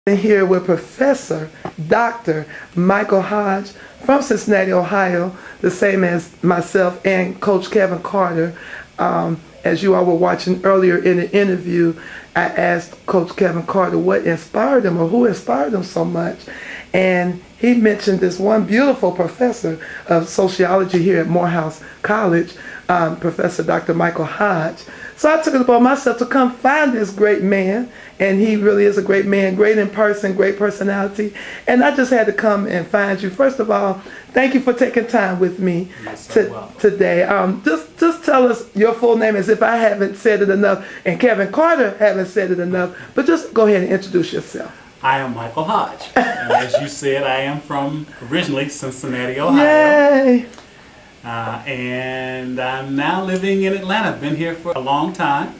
Here with Professor Dr. Michael Hodge from Cincinnati, Ohio, the same as myself and Coach Kevin Carter. As you all were watching earlier in the interview, I asked Coach Kevin Carter what inspired him or who inspired him so much. And he mentioned this one beautiful professor of sociology here at Morehouse College, Professor Dr. Michael Hodge. So I took it upon myself to come find this great man, and he really is a great man, great in person, great personality. And I just had to come and find you. First of all, thank you for taking time with me today. Just tell us your full name, as if I haven't said it enough and Kevin Carter haven't said it enough, but just go ahead and introduce yourself. I am Michael Hodge, and as you said, I am from originally Cincinnati, Ohio. Yay! And I'm now living in Atlanta. Been here for a long time,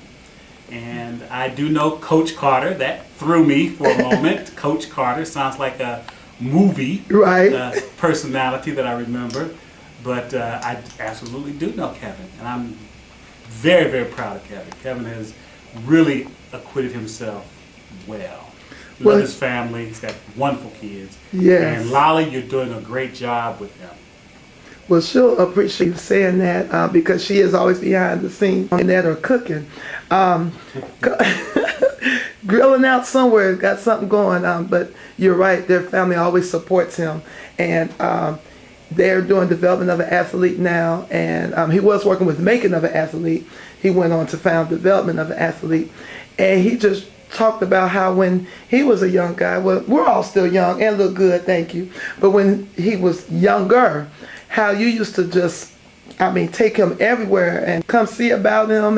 and I do know Coach Carter. That threw me for a moment. Coach Carter sounds like a movie personality that I remember, but I absolutely do know Kevin, and I'm very, very proud of Kevin. Kevin has really acquitted himself well. Love his family. He's got wonderful kids. Yes. And Lolly, you're doing a great job with him. Well, she'll appreciate you saying that because she is always behind the scenes in that or cooking. Grilling out somewhere, got something going. But you're right, their family always supports him. And they're doing development of an athlete now. And he was working with making of an athlete. He went on to found development of an athlete. And he just talked about how when he was a young guy, well, we're all still young and look good, thank you. But when he was younger, how you used to just, take him everywhere and come see about him.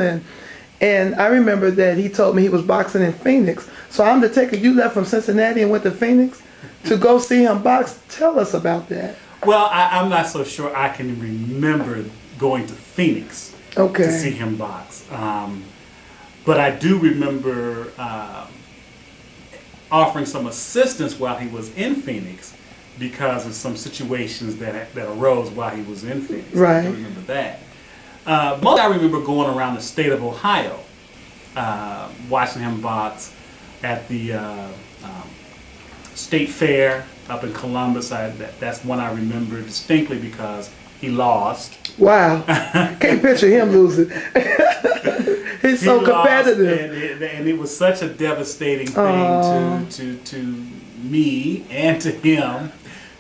And I remember that he told me he was boxing in Phoenix. So I'm to take it, you left from Cincinnati and went to Phoenix to go see him box. Tell us about that. Well, I'm not so sure I can remember going to Phoenix to see him box. But I do remember offering some assistance while he was in Phoenix because of some situations that arose while he was in Phoenix. Right. I remember that. Most I remember going around the state of Ohio, watching him box at the state fair up in Columbus. That's one I remember distinctly because he lost. Wow. Can't picture him losing. He's so competitive. And it was such a devastating thing to me and to him,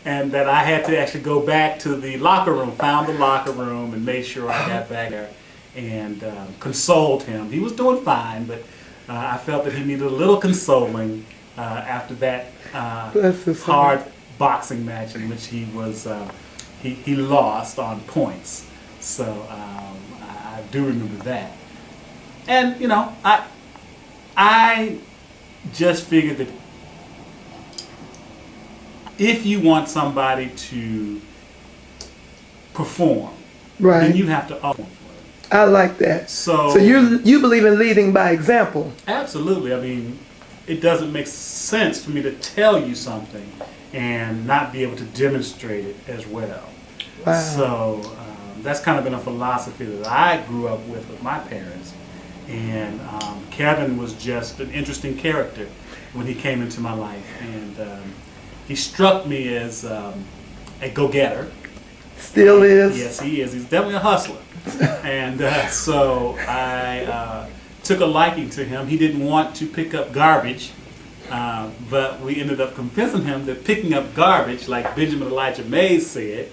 and that I had to actually go back to the locker room, found the locker room, and made sure I got back there and consoled him. He was doing fine, but I felt that he needed a little consoling after that hard boxing match in which he was he lost on points. So I do remember that. And I just figured that if you want somebody to perform, then you have to offer. I like that. So you believe in leading by example? Absolutely. It doesn't make sense for me to tell you something and not be able to demonstrate it as well. Wow. So that's kind of been a philosophy that I grew up with my parents. And Kevin was just an interesting character when he came into my life. And he struck me as a go-getter. Still is? Yes, he is. He's definitely a hustler. And so I took a liking to him. He didn't want to pick up garbage, but we ended up convincing him that picking up garbage, like Benjamin Elijah Mays said,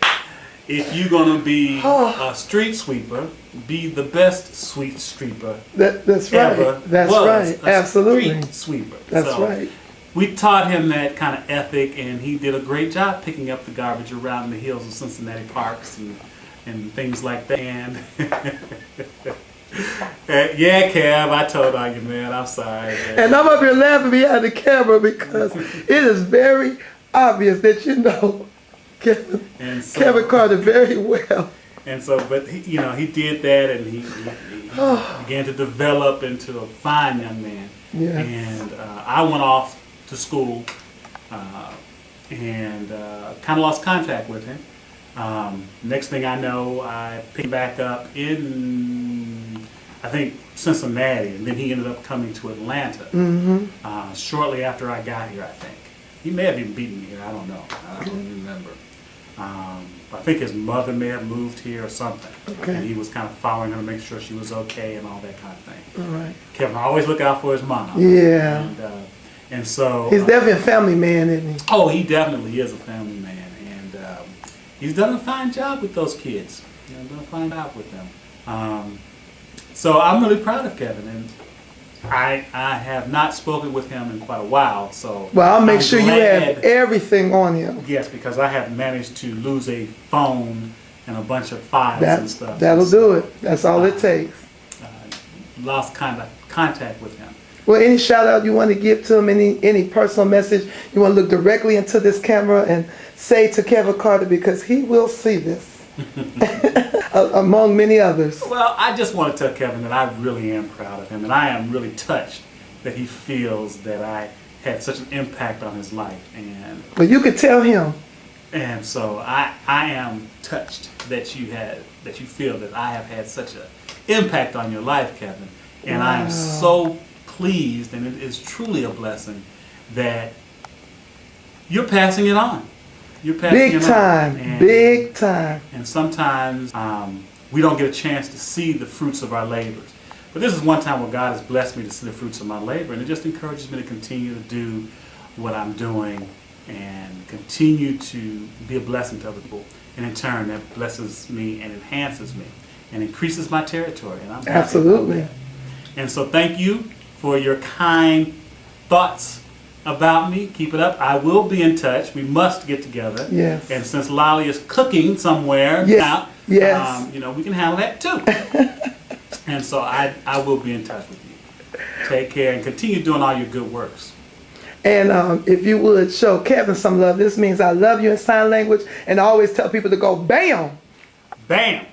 if you're going to be a street sweeper, be the best street sweeper that's ever right. That's was right. a Absolutely. Street sweeper. That's so right. We taught him that kind of ethic, and he did a great job picking up the garbage around the hills of Cincinnati parks and things like that. And yeah, Kev, I told on you, man. I'm sorry. Man. And I'm up here laughing behind the camera because it is very obvious that you know Kevin Carter very well. And so, but he did that, and he began to develop into a fine young man. Yes. And I went off to school and kind of lost contact with him. Next thing I know, I picked back up in I think, Cincinnati, and then he ended up coming to Atlanta shortly after I got here, I think. He may have even beaten me here, I don't know. I don't remember. I think his mother may have moved here or something. Okay. And he was kind of following her to make sure she was okay and all that kind of thing. All right. Kevin always look out for his mom. Yeah. And so... He's definitely a family man, isn't he? Oh, he definitely is a family man. And he's done a fine job with those kids. Done a fine job with them. So I'm really proud of Kevin. And I have not spoken with him in quite a while, so... Well, I'll make sure you have everything on him. Yes, because I have managed to lose a phone and a bunch of files and stuff. That'll do it. That's all it takes. Lost contact with him. Well, any shout out you want to give to him, any personal message you want to look directly into this camera and say to Kevin Carter, because he will see this. Among many others. Well, I just want to tell Kevin that I really am proud of him, and I am really touched that he feels that I had such an impact on his life. And but you could tell him. And so I am touched that you feel that I have had such an impact on your life, Kevin. And I am so pleased, and it is truly a blessing that you're passing it on. You're passing big it time, on. Big time. And sometimes we don't get a chance to see the fruits of our labors. But this is one time where God has blessed me to see the fruits of my labor, and it just encourages me to continue to do what I'm doing and continue to be a blessing to other people. And in turn, that blesses me and enhances me and increases my territory. And I'm happy Absolutely. about that. And so thank you for your kind thoughts about me. Keep it up. I will be in touch. We must get together. Yes. And since Lolly is cooking somewhere now, yes. We can handle that too. And so I will be in touch with you. Take care and continue doing all your good works. And if you would show Kevin some love, this means I love you in sign language, and I always tell people to go bam. Bam.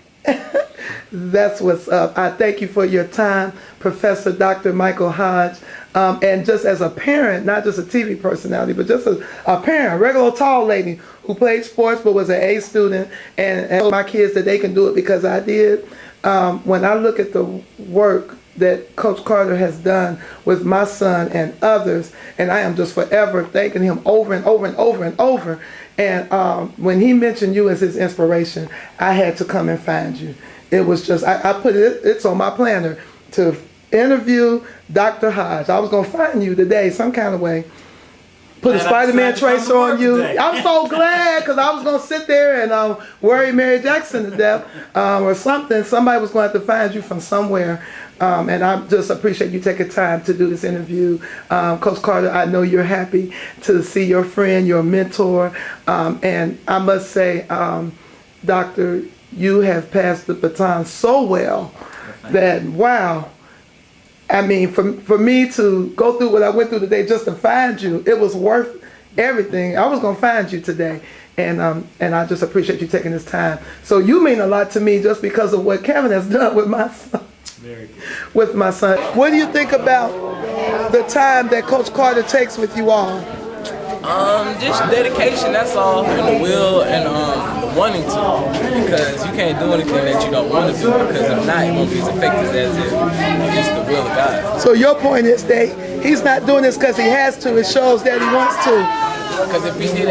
That's what's up. I thank you for your time, Professor Dr. Michael Hodge. And just as a parent, not just a TV personality, but just a parent, a regular tall lady who played sports but was an A student, and told my kids that they can do it because I did. When I look at the work that Coach Carter has done with my son and others, and I am just forever thanking him over and over and over and over. And when he mentioned you as his inspiration, I had to come and find you. It was just, I put it's on my planner to interview Dr. Hodge. I was going to find you today some kind of way. Put a Spider-Man tracer on you. Today. I'm so glad, because I was going to sit there and worry Mary Jackson to death or something. Somebody was going to have to find you from somewhere. And I just appreciate you taking time to do this interview. Coach Carter, I know you're happy to see your friend, your mentor. And I must say, Doctor, you have passed the baton so well that, wow. I mean, for me to go through what I went through today just to find you, it was worth everything. I was going to find you today. And I just appreciate you taking this time. So you mean a lot to me just because of what Kevin has done with my son. Very good. With my son. What do you think about the time that Coach Carter takes with you all? Just dedication, that's all, and the will and the wanting to, because you can't do anything that you don't want to do, because if not, it won't be as effective as if it's the will of God. So your point is that he's not doing this because he has to, it shows that he wants to. Because if he did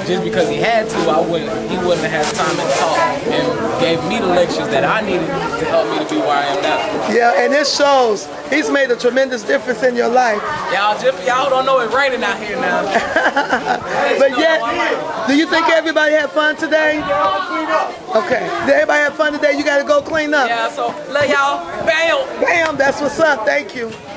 just because he had to, he wouldn't have had time to talk and gave me the lectures that I needed to help me to be where I am now. Yeah, and it shows. He's made a tremendous difference in your life. Y'all don't know it's raining out here now. But yet, do you think everybody had fun today? Okay. Did everybody have fun today? You got to go clean up. Yeah, so let y'all, bam! Bam, that's what's up. Thank you.